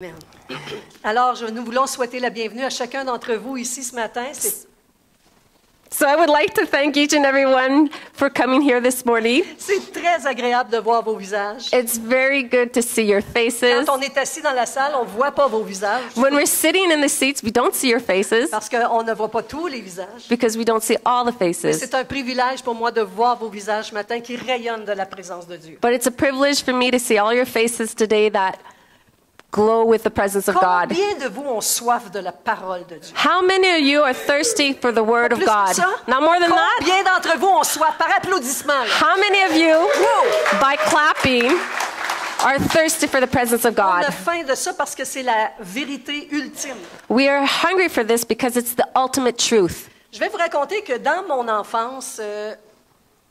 Amen. Alors, nous voulons souhaiter la bienvenue à chacun d'entre vous ici ce matin. So I would like to thank each and everyone for coming here this morning. C'est très agréable de voir vos visages. It's very good to see your faces. Quand on est assis dans la salle, on ne voit pas vos visages. When we're sitting in the seats, we don't see your faces Parce qu'on ne voit pas tous les visages. because we don't see all the Mais faces. c'est un privilège pour moi de voir vos visages ce matin qui rayonnent de la présence de Dieu. But it's a privilege for me to see all your faces today that glow with the presence of God. Combien de vous ont soif de la parole de Dieu? How many of you are thirsty for the word of Plus que God? ça? Not more than that? Combien d'entre vous ont soif par applaudissement? Là? How many of you, Wow! by clapping, are thirsty for the presence of On God? a faim de ça parce que c'est la vérité ultime. We are hungry for this because it's the ultimate truth. Je vais vous raconter que dans mon enfance,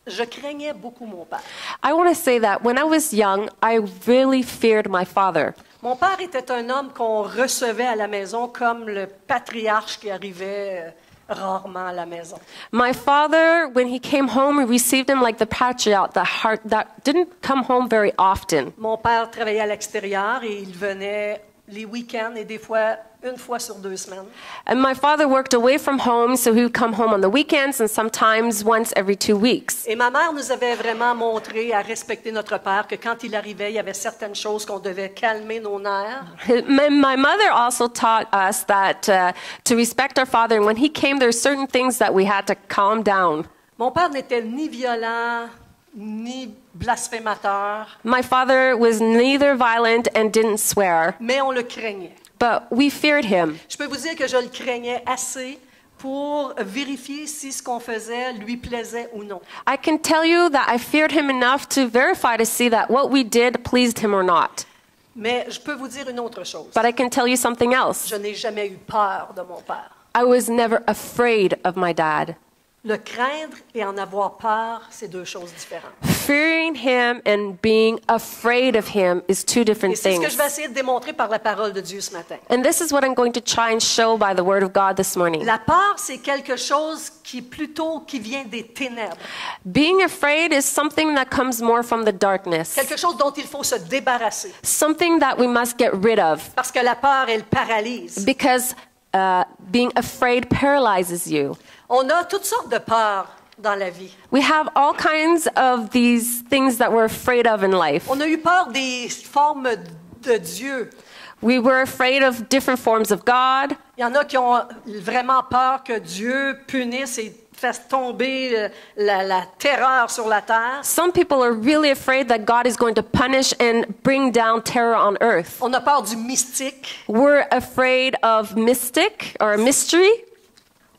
je craignais beaucoup mon père. I want to say that when I was young, I really feared my father. Mon père était un homme qu'on recevait à la maison comme le patriarche qui arrivait rarement à la maison. My father, when he came home, we received him like the patriarch, the heart that didn't come home very often. Mon père travaillait à l'extérieur et il venait les week-ends et des fois une fois sur 2 semaines. And my father worked away from home, so he would come home on the weekends and sometimes once every 2 weeks. Et ma mère nous avait vraiment montré à respecter notre père que quand il arrivait, il y avait certaines choses qu'on devait calmer nos nerfs. My mother also taught us that to respect our father, and when he came, there were certain things that we had to calm down. Mon père n'était ni violent, ni blasphémateur, My father was neither violent and didn't swear, mais on le craignait. but we feared him. Je peux vous dire que je le craignais assez pour vérifier si ce qu'on faisait lui plaisait ou non. I can tell you that I feared him enough to verify to see that what we did pleased him or not. Mais je peux vous dire une autre chose. But I can tell you something else. Je n'ai jamais eu peur de mon père. I was never afraid of my dad. Le craindre et en avoir peur, c'est 2 choses différentes. Fearing him and being afraid of him is 2 Et different c'est ce que things. je vais essayer de démontrer par la parole de Dieu ce matin. And this is what I'm going to try and show by the word of God this morning. La peur, c'est quelque chose qui vient des ténèbres. Being afraid is something that comes more from the darkness. Quelque chose dont il faut se débarrasser. Something that we must get rid of. Parce que la peur, elle paralyse. Because being afraid paralyzes you. On a toutes sortes de peurs dans la vie. We have all kinds of these things that we're afraid of in life. On a eu peur des formes de Dieu. We were afraid of different forms of God. Il y en a qui ont vraiment peur que Dieu punisse et fasse tomber la terreur sur la terre. Some people are really afraid that God is going to punish and bring down terror on earth. On a peur du mystique. We're afraid of mystic or mystery,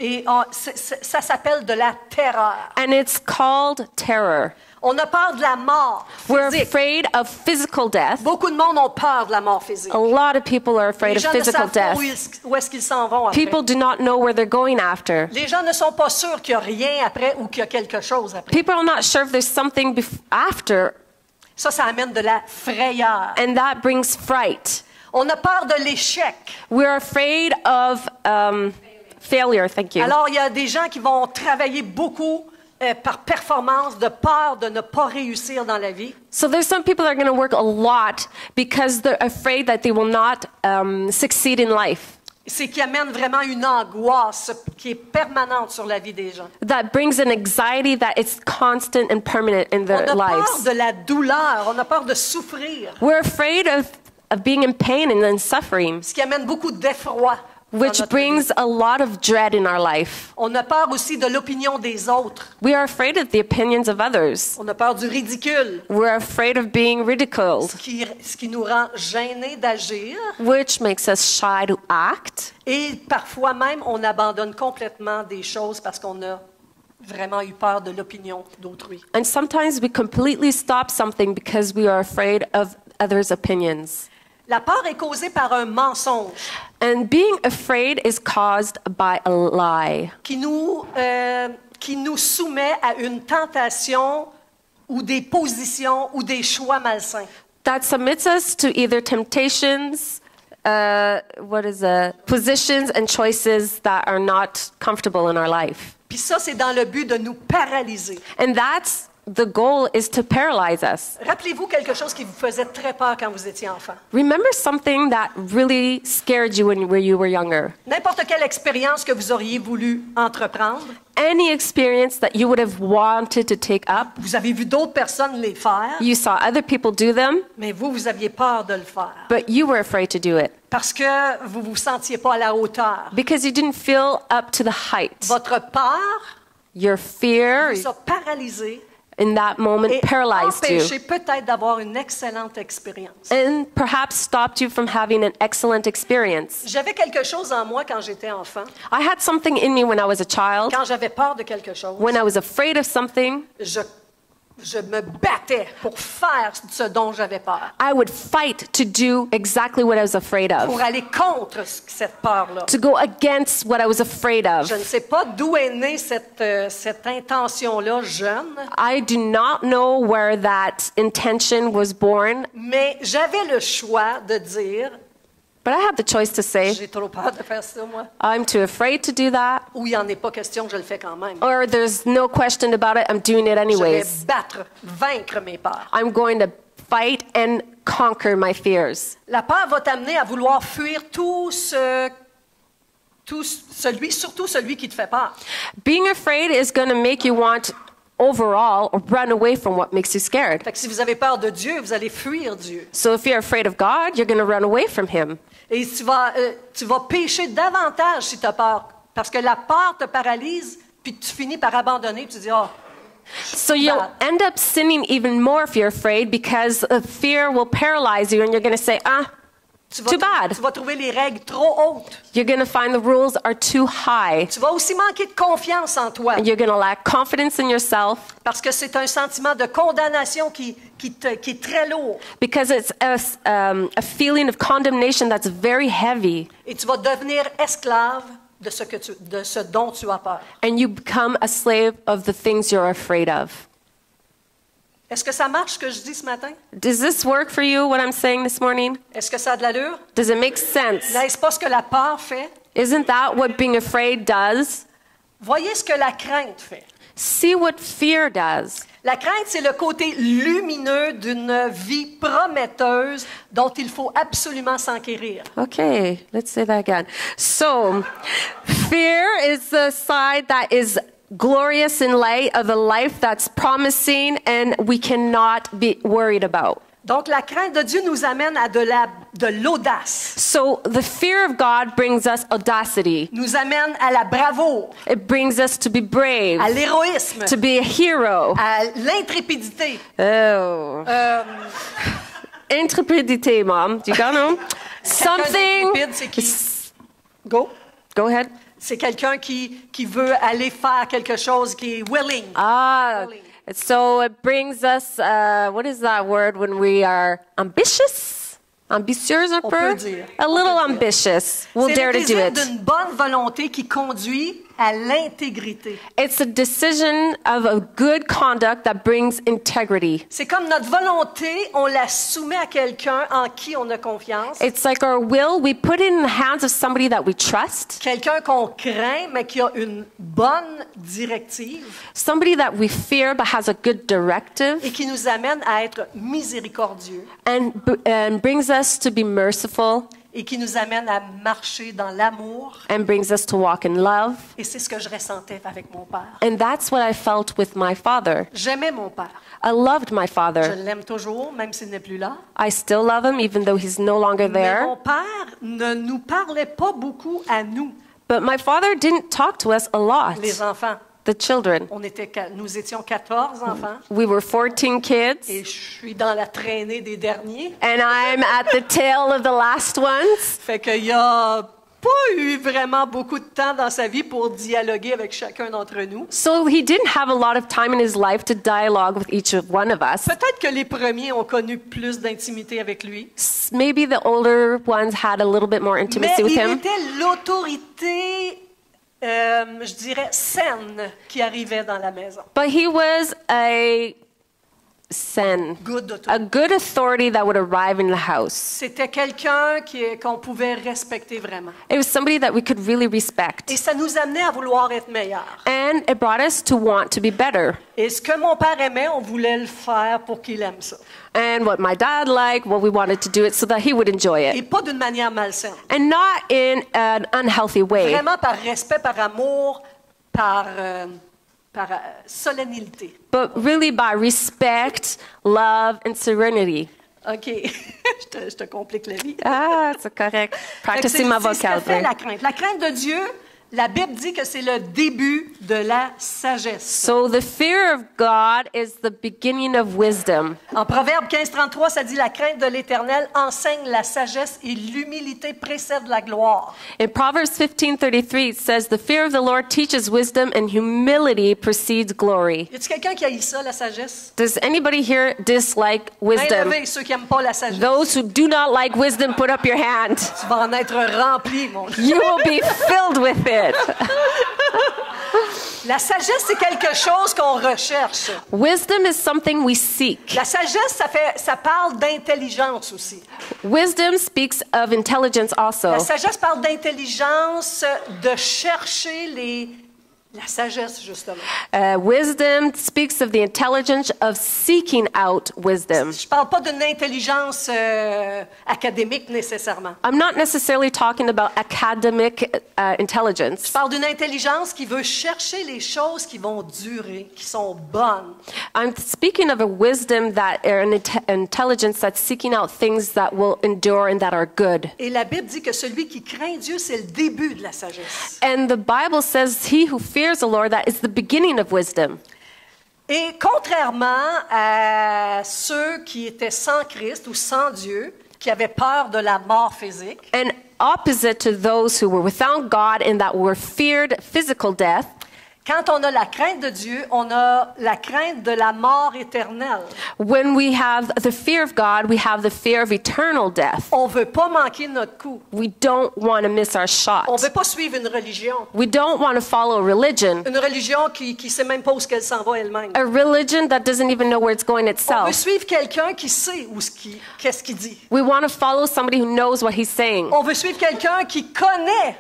Et ça s'appelle de la terreur. and it's called terror. On a peur de la mort We're physique. afraid of physical death. Beaucoup de monde ont peur de la mort physique. A lot of people are afraid Les of gens ne physical savent pas death. où est-ce qu'ils s'en vont après. People do not know where they're going after. Les gens ne sont pas sûrs qu'il y a rien après ou qu'il y a quelque chose après. People are not sure if there's something after, Ça amène de la frayeur. and that brings fright. On a peur de l'échec. We're afraid of failure. Thank you. Alors, il y a des gens qui vont travailler beaucoup par performance, de peur de ne pas réussir dans la vie. So there's some people that are going to work a lot because they're afraid that they will not succeed in life. C'est qui amène vraiment une angoisse qui est permanente sur la vie des gens. That brings an anxiety that is constant and permanent in On their a peur lives. de la douleur, on a peur de souffrir, We're afraid of being in pain and then suffering, ce qui amène beaucoup d'effroi. dans which notre vie. brings a lot of dread in our life. On a peur aussi de l'opinion des autres. We are afraid of the opinions of others. On a peur du ridicule, We're afraid of being ridiculed, ce qui nous rend gênés d'agir. which makes us shy to act. Et parfois même, on abandonne complètement des choses parce qu'on a vraiment eu peur de l'opinion d'autrui. And sometimes we completely stop something because we are afraid of others' opinions. La peur est causée par un mensonge And being afraid is caused by a lie qui nous soumet à une tentation ou des positions ou des choix malsains. that submits us to either temptations, positions and choices that are not comfortable in our life. Puis ça, c'est dans le but de nous paralyser. And that's the goal is to paralyze us. Rappelez-vous quelque chose qui vous faisait très peur quand vous étiez enfant. Remember something that really scared you when you were younger. N'importe quelle expérience que vous auriez voulu entreprendre. Any experience that you would have wanted to take up. Vous avez vu d'autres personnes les faire, You saw other people do them, mais vous aviez peur de le faire. but you were afraid to do it Parce que vous vous sentiez pas à la hauteur. because you didn't feel up to the height. Votre peur Your fear vous a paralysé in that moment et paralyzed empêché you peut-être d'avoir une excellente expérience. and perhaps stopped you from having an excellent experience. J'avais quelque chose en moi quand j'étais enfant, I had something in me when I was a child. quand j'avais peur de quelque chose. When I was afraid of something, Je me battais pour faire ce dont j'avais peur, I would fight to do exactly what I was afraid pour of, aller contre cette peur-là. to go against what I was afraid of. Je ne sais pas d'où est née cette intention-là jeune, I do not know where that intention was born, mais j'avais le choix de dire but I had the choice to say, j'ai trop peur de faire ça, moi. I'm too afraid to do that, Ou il n'y en est pas question, je le fais quand même. or there's no question about it, I'm doing it Je vais anyways. vaincre mes peurs. I'm going to fight and conquer my fears. La peur va t'amener à vouloir fuir surtout celui qui te fait peur. Being afraid is going to make you want overall run away from what makes you scared. Fait que si vous avez peur de Dieu, vous allez fuir Dieu. So if you're afraid of God, you're going to run away from him. Et tu vas pécher davantage si tu as peur. Parce que la peur te paralyse, puis tu finis par abandonner, puis tu dis, oh, So you'll end up sinning even more if you're afraid because fear will paralyze you and you're going to say, too bad. Tu vas trouver les règles trop hautes. You're going to find the rules are too high. Tu vas aussi manquer de confiance en toi. And you're going to lack confidence in yourself Parce que c'est un sentiment de condamnation qui est très lourd. because it's a feeling of condemnation that's very heavy. Et tu vas devenir esclave de ce dont tu as peur. And you become a slave of the things you're afraid of. Est-ce que ça marche ce que je dis ce matin? Does this work for you, what I'm saying this morning? Est-ce que ça a de l'allure? Does it make sense? N'est-ce pas ce que la peur fait? Isn't that what being afraid does? Voyez ce que la crainte fait. See what fear does. La crainte, c'est le côté lumineux d'une vie prometteuse dont il faut absolument s'enquérir. Okay, let's say that again. So, fear is the side that is glorious in light of a life that's promising and we cannot be worried about. Donc, la crainte de Dieu nous amène à de l'audace, So, the fear of God brings us audacity. nous amène à la bravoure, It brings us to be brave, à l'héroïsme, to be a hero. à l'intrépidité. Oh. Intrepidité, Mom. Do you know? Something. Intrépide, c'est qui? Go. Go ahead. C'est quelqu'un qui veut aller faire quelque chose, qui est willing. Willing. So it brings us, what is that word when we are ambitious? Ambitieux un On peu? peut dire. A little ambitious. We'll C'est dare le to do désir it. d'une bonne volonté qui conduit à l'intégrité. It's a decision of a good conduct that brings integrity. C'est comme notre volonté, on la soumet à quelqu'un en qui on a confiance, It's like our will, we put it in the hands of somebody that we trust, quelqu'un qu'on craint mais qui a une bonne directive somebody that we fear but has a good directive, et qui nous amène à être miséricordieux and brings us to be merciful, et qui nous amène à marcher dans l'amour. and brings us to walk in love. Et c'est ce que je ressentais avec mon père. And that's what I felt with my father. J'aimais mon père. I loved my Je father. l'aime toujours, même s'il n'est plus là. I still love him even though he's no longer Mais there. mon père ne nous parlait pas beaucoup à nous, But my father didn't talk to us a lot, les enfants. the children. Nous étions 14 enfants We were 14 kids, et je suis dans la traînée des derniers. and I'm at the tail of the last ones. Fait qu'il n'y a pas eu vraiment beaucoup de temps dans sa vie pour dialoguer avec chacun d'entre nous. So he didn't have a lot of time in his life to dialogue with each of one of us. Peut-être que les premiers ont connu plus d'intimité avec lui. Maybe the older ones had a little bit more Mais intimacy with il him. était l'autorité, je dirais, saine qui arrivait dans la maison. But he was a Good authority. a good authority that would arrive in the house. C'était quelqu'un qu'on pouvait respecter vraiment. It was somebody that we could really respect. Et ça nous amenait à vouloir être meilleurs. And it brought us to want to be better. Et ce que mon père aimait, on voulait le faire pour qu'il aime ça. And what my dad liked, what we wanted to do it so that he would enjoy Et it. pas d'une manière malsaine. And not in an unhealthy way, Vraiment par respect, par amour, par solennité. but really by respect, love, and serenity. OK. je te complique la vie. Ah, c'est correct. Fait que Practicing my c'est ce que fait vocabulary. la crainte. La crainte de Dieu, la Bible dit que c'est le début de la sagesse. So the fear of God is the beginning of wisdom. En Proverbe 15:33, ça dit la crainte de l'Éternel enseigne la sagesse et l'humilité précède la gloire. In Proverbs 15:33, it says, "The fear of the Lord teaches wisdom, and humility precedes glory." Y a-t-il quelqu'un qui haït ça, la sagesse? Does anybody here dislike Main wisdom? levée, ceux qui n'aiment pas la sagesse. Those who do not like wisdom, put up your hand. Tu vas en être rempli, mon Dieu. You will be filled with it. La sagesse, c'est quelque chose qu'on recherche. Wisdom is something we seek. La sagesse, ça parle d'intelligence aussi. Wisdom speaks of intelligence also. La sagesse parle d'intelligence, de chercher la sagesse, justement. Wisdom speaks of the intelligence of seeking out wisdom. Je parle pas d'une intelligence académique nécessairement. I'm not necessarily talking about academic Je intelligence. parle d'une intelligence qui veut chercher les choses qui vont durer, qui sont bonnes. I'm speaking of a wisdom or an intelligence that's seeking out things that will endure and that are good. Et la Bible dit que celui qui craint Dieu, c'est le début de la sagesse. And the Bible says, "He who fears the Lord, that is the beginning of wisdom." Et contrairement à ceux qui étaient sans Christ ou sans Dieu, qui avaient peur de la mort physique, And opposite to those who were without God and that were feared physical death, quand on a la crainte de Dieu, on a la crainte de la mort éternelle. when we have the fear of God, we have the fear of eternal death. On veut pas manquer notre coup. We don't want to miss our shot. On veut pas suivre une religion. We don't want to follow a religion, Une religion qui sait même pas où qu'elle s'en va elle-même. a religion that doesn't even know where it's going On veut itself. suivre quelqu'un qui sait qu'est-ce qu'il dit. We want to follow somebody who knows what he's saying. On veut suivre quelqu'un qui connaît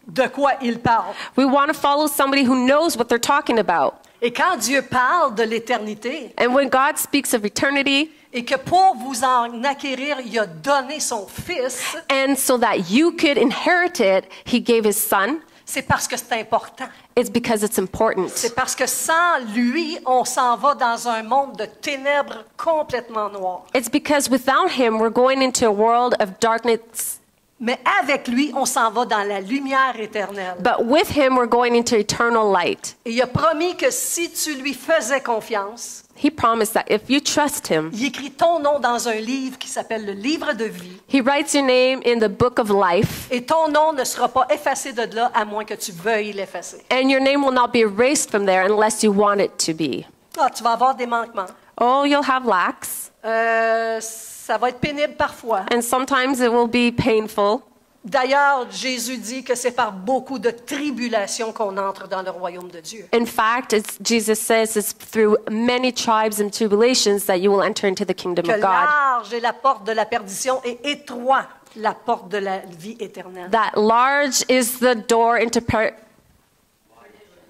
de quoi il parle. We want to follow somebody who knows what they're talking about. Et quand Dieu parle de l'éternité, And when God speaks of eternity, et que pour vous en acquérir, il a donné son Fils, and so that you could inherit it, he gave his son, c'est parce que c'est important. it's because it's important. C'est parce que sans lui, on s'en va dans un monde de ténèbres complètement noir. It's because without him, we're going into a world of darkness. Mais avec lui, on s'en va dans la lumière éternelle. But with him, we're going into eternal light. Et il a promis que si tu lui faisais confiance, He promised that if you trust him, il écrit ton nom dans un livre qui s'appelle le livre de vie. he writes your name in the book of life, Et ton nom ne sera pas effacé de là à moins que tu veuilles l'effacer. and your name will not be erased from there unless you want it to be. Ah, tu vas avoir des manquements. Oh, you'll have lacks, Ça va être pénible parfois. and sometimes it will be painful. D'ailleurs, Jésus dit que c'est par beaucoup de tribulations qu'on entre dans le royaume de Dieu. In fact, Jesus says it's through many tribes and tribulations that you will enter into the kingdom Que of God. large est la porte de la perdition et étroit la porte de la vie éternelle. That large is the door into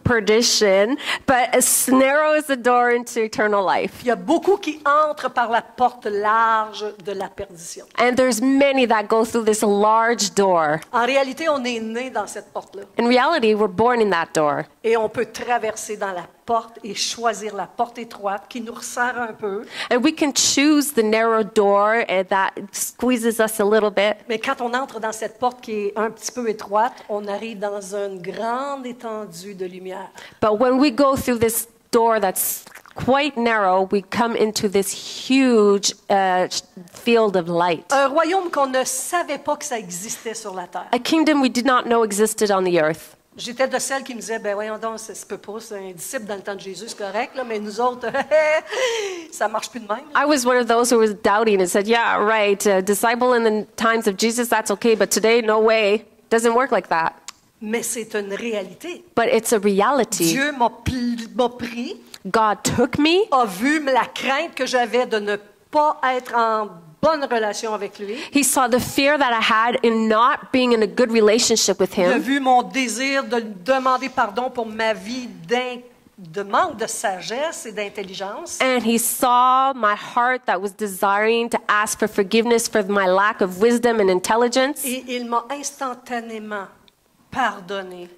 perdition, but as narrow is the door into eternal life. Il y a beaucoup qui entrent par la porte large de la perdition. And there's many that go through this large door. En réalité, on est né dans cette porte-là. In reality, we're born in that door. Et on peut traverser dans la porte et choisir la porte étroite qui nous resserre un peu. And we can choose the narrow door that squeezes us a little bit. Mais quand on entre dans cette porte qui est un petit peu étroite, on arrive dans une grande étendue de lumière. But when we go through this door that's quite narrow, we come into this huge field of light. Un royaume qu'on ne savait pas que ça existait sur la terre. A kingdom we did not know existed on the earth. J'étais de celles qui me disaient, ben voyons donc, ça se peut pas, c'est un disciple dans le temps de Jésus, c'est correct, là, mais nous autres, ça marche plus de même. I was one of those who was doubting and said, yeah, right, disciple in the times of Jesus, that's okay, but today, no way. Doesn't work like that. Mais c'est une réalité. But it's a reality. Dieu m'a pris God took me. a vu la crainte que j'avais de ne pas être en bonne relation avec lui. He saw the fear that I had in not being in a good relationship with Il a him. vu mon désir de lui demander pardon pour ma vie de manque de sagesse et d'intelligence. And he saw my heart that was desiring to ask for forgiveness for my lack of wisdom and intelligence. Et il m'a instantanément pardonné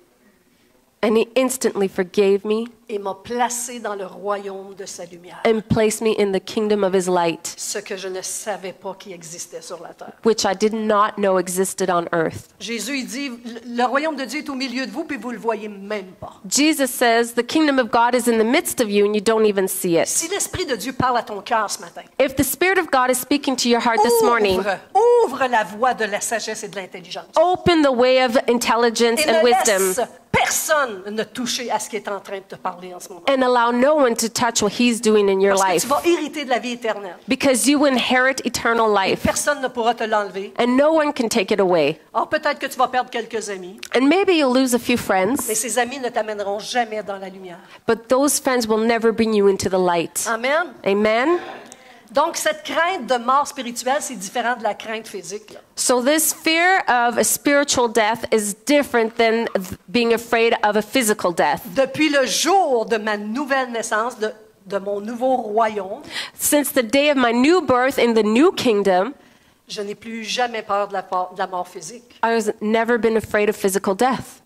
And he instantly forgave me et m'a placé dans le royaume de sa lumière. and placed me in the kingdom of his light, Ce que je ne savais pas qui existait sur la terre. which I did not know existed on earth. Jésus, il dit, le royaume de Dieu est au milieu de vous, puis vous ne le voyez même pas. Jesus says the kingdom of God is in the midst of you and you don't even see it. Si l'Esprit de Dieu parle à ton cœur ce matin, If the Spirit of God is speaking to your heart this morning, ouvre la voie de la sagesse et de l'intelligence. open the way of intelligence Et and ne wisdom laisse personne ne toucher à ce qui est en train de te parler en ce moment. and allow no one to touch what he's doing in your Parce que life, tu vas hériter de la vie éternelle. because you inherit eternal life Personne ne pourra te l'enlever. and no one can take it away. Alors peut-être que tu vas perdre quelques amis, And maybe you'll lose a few mais friends, ces amis ne t'amèneront jamais dans la lumière. but those friends will never bring you into the light. Amen. Amen? Donc cette crainte de mort spirituelle, c'est différent de la crainte physique, là. So this fear of a spiritual death is different than being afraid of a physical death. Depuis le jour de ma nouvelle naissance, de mon nouveau royaume, Since the day of my new birth in the new kingdom, je n'ai plus jamais peur de la mort physique. I was never been afraid of physical death.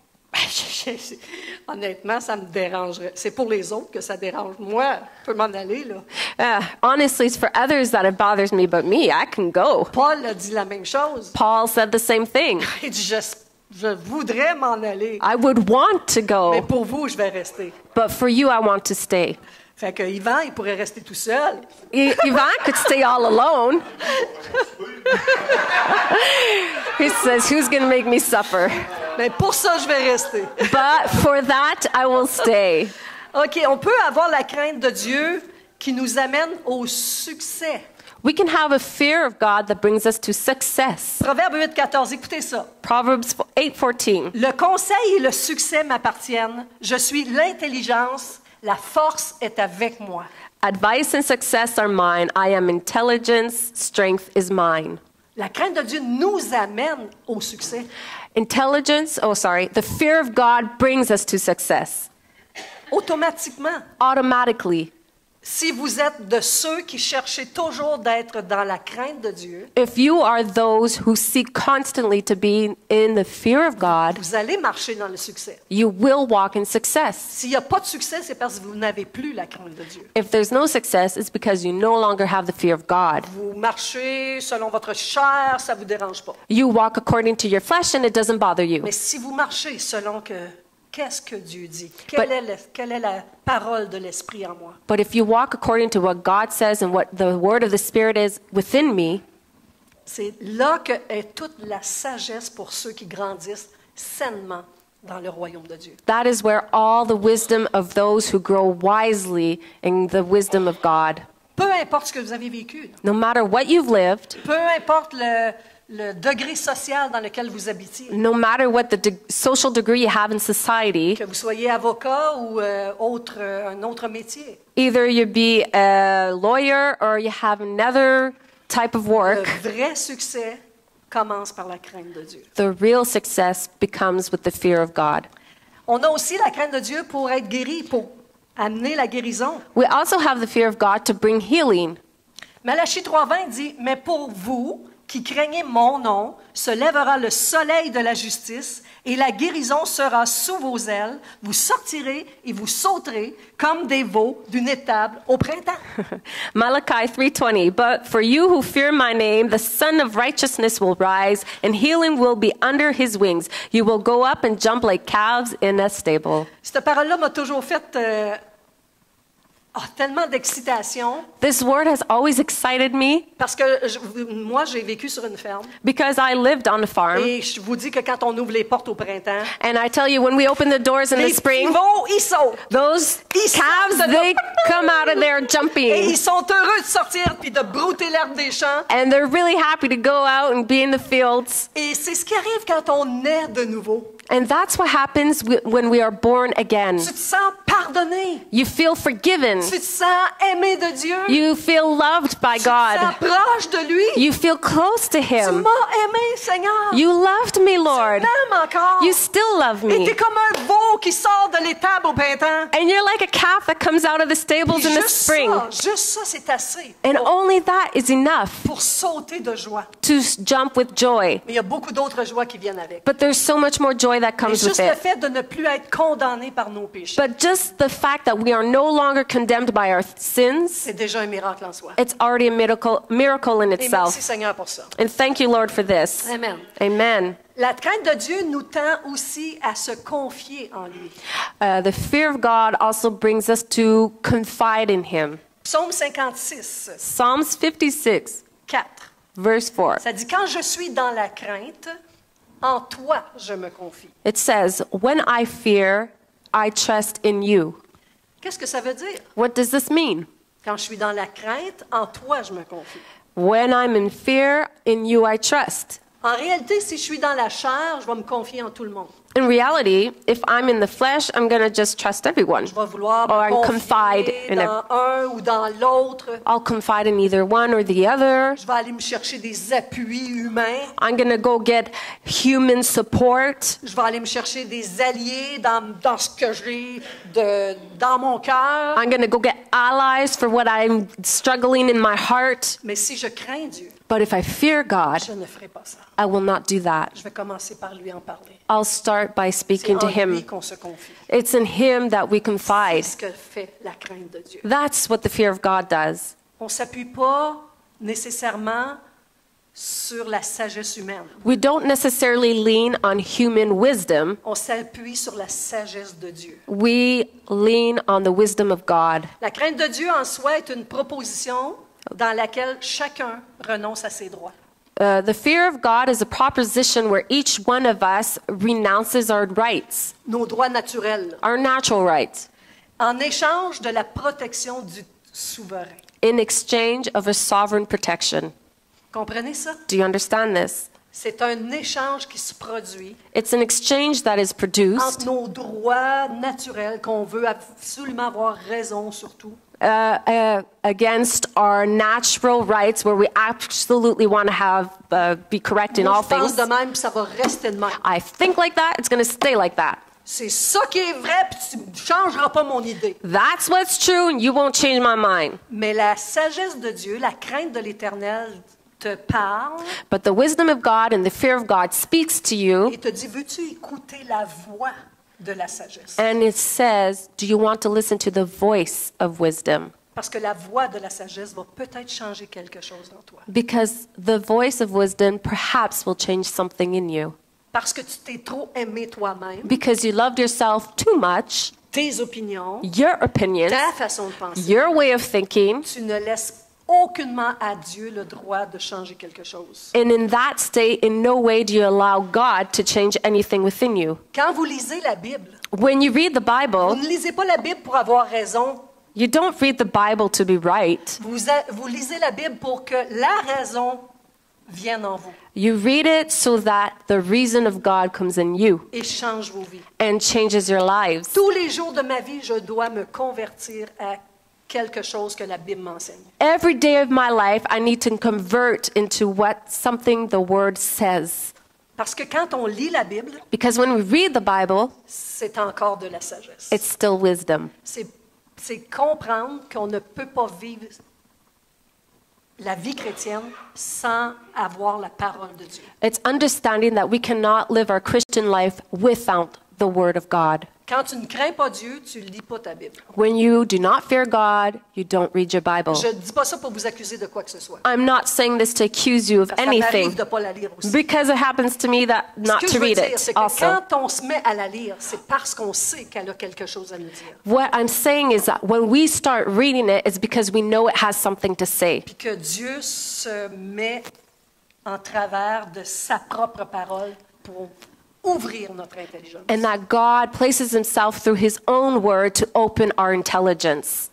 Honnêtement, ça me dérangerait. C'est pour les autres que ça dérange. Moi, je peux m'en aller, là. Honestly, it's for others that it bothers me, but me, I can go. Paul a dit la même chose. Paul said the same thing. Il dit, je voudrais m'en aller, I would want to mais go, pour vous, je vais rester. but for you, I want to stay. Fait que Yvan, il pourrait rester tout seul. Ivan could stay all alone. He says, who's going to make me suffer? Mais pour ça, je vais rester. But for that, I will stay. OK, on peut avoir la crainte de Dieu qui nous amène au succès. We can have a fear of God that brings us to success. Proverbe 8,14, écoutez ça. Proverbs 8:14. Le conseil et le succès m'appartiennent. Je suis l'intelligence, la force est avec moi. Advice and success are mine. I am intelligence. Strength is mine. La crainte de Dieu nous amène au succès. The fear of God brings us to success. Automatiquement. Automatically. Si vous êtes de ceux qui cherchez toujours d'être dans la crainte de Dieu, If you are those who seek constantly to be in the fear of God, vous allez marcher dans le succès. you will walk in success. S'il n'y a pas de succès, c'est parce que vous n'avez plus la crainte de Dieu. If there's no success, it's because you no longer have the fear of God. Vous marchez selon votre chair, ça ne vous dérange pas. You walk according to your flesh and it doesn't bother you. Mais si vous marchez selon qu'est-ce que Dieu dit? Quelle est la parole de l'Esprit en moi? But if you walk according to what God says and what the word of the Spirit is within me, C'est là que est toute la sagesse pour ceux qui grandissent sainement dans le royaume de Dieu. that is where all the wisdom of those who grow wisely in the wisdom of God. Peu importe ce que vous avez vécu, No matter what you've lived, peu importe le degré social dans lequel vous habitiez, no matter what the social degree you have in society, que vous soyez avocat ou un autre métier, either you be a lawyer or you have another type of le work, vrai succès commence par la crainte de Dieu. the real success becomes with the fear of God. On a aussi la crainte de Dieu pour être guéri, pour amener la guérison. We also have the fear of God to bring healing. Malachie 3,20 dit, « Mais pour vous qui craignez mon nom, se lèvera le soleil de la justice, et la guérison sera sous vos ailes. Vous sortirez et vous sauterez comme des veaux d'une étable au printemps. » Malachi 3:20, but for you who fear my name, the Son of Righteousness will rise, and healing will be under his wings. You will go up and jump like calves in a stable. Cette parole-là m'a toujours fait tellement d'excitation, This word has always excited me parce que moi, j'ai vécu sur une ferme. because I lived on a farm. Et je vous dis que quand on ouvre les portes au printemps, And I tell you, when we open the doors in les the petits spring, veaux, ils sautent. those Ils calves, sortent de they là. come out of there Et jumping. ils sont heureux de sortir puis de brouter l'herbe des champs. And they're really happy to go out and be in the fields. Et c'est ce qui arrive quand on naît de nouveau. And that's what happens when we are born again. Tu te sens par pardonné. You feel forgiven. Tu te sens aimé de Dieu. You feel loved by Tu te sens God. proche de lui. You feel close to Tu Him. m'as aimé, Seigneur. You loved me, Lord. Tu m'aimes encore. You still love Et me. t'es comme un veau qui sort de l'étable au printemps. And you're like a calf that comes out of the stables Puis in the spring. juste ça, c'est assez And only that is enough pour sauter de joie. to jump with joy. Mais il y a beaucoup d'autres joies qui viennent avec. But there's so much more joy that Mais comes with juste le it. fait de ne plus être condamné par nos péchés, But just the fact that we are no longer condemned by our sins, c'est déjà un miracle en soi. it's already a miracle in Et itself. merci Seigneur pour ça. And thank you, Lord, for this. Amen. Amen. La crainte de Dieu nous tend aussi à se confier en lui. The fear of God also brings us to confide in Him. Psaume 56, Psalms 56, 4. verse 4. Ça dit, quand je suis dans la crainte, en toi je me confie. It says, "When I fear, I trust in you." Qu'est-ce que ça veut dire? What does this mean? Quand je suis dans la crainte, en toi je me confie. When I'm in fear, in you I trust. En réalité, si je suis dans la chair, je vais me confier en tout le monde. In reality, if I'm in the flesh, I'm going to just trust everyone. Je vais vouloir Or me I'm confier confide in dans un ou dans l'autre. I'll confide in either one or the other. Je vais aller me chercher des appuis humains. I'm going to go get human support. Je vais aller me chercher des alliés dans ce que j'ai dans mon cœur. I'm going to go get allies for what I'm struggling in my heart. Mais si je crains Dieu, But if I fear God, je ne ferai pas ça. I will not do that. Je vais commencer par lui en parler. I'll start by C'est speaking to en lui Him. qu'on se confie. It's in Him that we C'est confide. ce que fait la crainte de Dieu. That's what the fear of God does. On ne s'appuie pas nécessairement sur la sagesse humaine. We don't necessarily lean on human wisdom. On s'appuie sur la sagesse de Dieu. We lean on the wisdom of God. La crainte de Dieu en soi est une proposition dans laquelle chacun renonce à ses droits. The fear of God is a proposition where each one of us renounces our rights, Nos droits naturels, our natural rights, en échange de la protection du souverain. in exchange of a sovereign protection. Comprenez ça? Do you understand this? C'est un échange qui se produit It's an exchange that is entre produced nos droits naturels, qu'on veut absolument avoir raison sur tout, against our natural rights, where we absolutely want to be correct in Moi, all je pense things. de même, puis ça va rester de même. I think like that, it's going to stay like that. C'est ça qui est vrai, puis tu ne changeras pas mon idée. That's what's true, and you won't change my mind. Mais la sagesse de Dieu, la crainte de l'Éternel te parle But the wisdom of God and the fear of God speaks to you, et te dit, veux-tu écouter la voix de la sagesse? and it says, do you want to listen to the voice of wisdom? Parce que la voix de la sagesse va peut-être changer quelque chose dans toi. Because the voice of wisdom perhaps will change something in you. Parce que tu t'es trop aimé toi-même, Because you loved yourself too much, tes opinions, your opinions, ta façon de penser, your way of thinking, tu ne laisses aucunement à Dieu le droit de changer quelque chose. and in that state, in no way do you allow God to change anything within you. Quand vous lisez la Bible, When you read the vous Bible, ne lisez pas la Bible pour avoir raison. you don't read the Bible to be right. Vous lisez la Bible pour que la raison vienne en vous You read it so that the reason of God comes in you et change vos vies. and changes your lives. Tous les jours de ma vie, je dois me convertir à quelque chose que la Bible m'enseigne. Every day of my life, I need to convert into something the Word says. Parce que quand on lit la Bible, Because when we read the Bible, c'est encore de la sagesse. it's still wisdom. C'est comprendre qu'on ne peut pas vivre la vie chrétienne sans avoir la parole de Dieu. It's understanding that we cannot live our Christian life without the Word of God. Quand tu ne crains pas Dieu, tu ne lis pas ta Bible. When you do not fear God, you don't read your Bible. Je ne dis pas ça pour vous accuser de quoi que ce soit. I'm not saying this to accuse you of Parce que ça m'arrive anything, de ne pas la lire aussi. because it happens to me that Ce not que to je veux read dire, it c'est que also. quand on se met à la lire, c'est parce qu'on sait qu'elle a quelque chose à nous dire. What I'm saying is that when we start reading it, it's because we know it has something to say. Puis que Dieu se met en travers de sa propre parole pour ouvrir notre intelligence. And that God places himself through his own word to open our intelligence.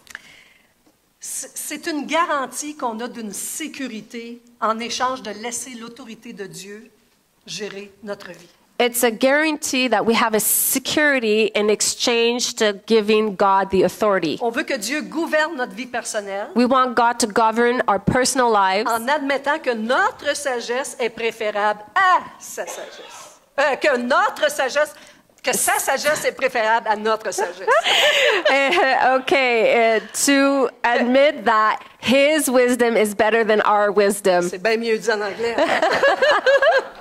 C'est une garantie qu'on a d'une sécurité en échange de laisser l'autorité de Dieu gérer notre vie. It's a guarantee that we have a security in exchange to giving God the authority. On veut que Dieu gouverne notre vie personnelle We want God to govern our personal lives en admettant que notre sagesse est préférable à sa sagesse. Que sa sagesse est préférable à notre sagesse. to admit that His wisdom is better than our wisdom. C'est bien mieux dit en anglais.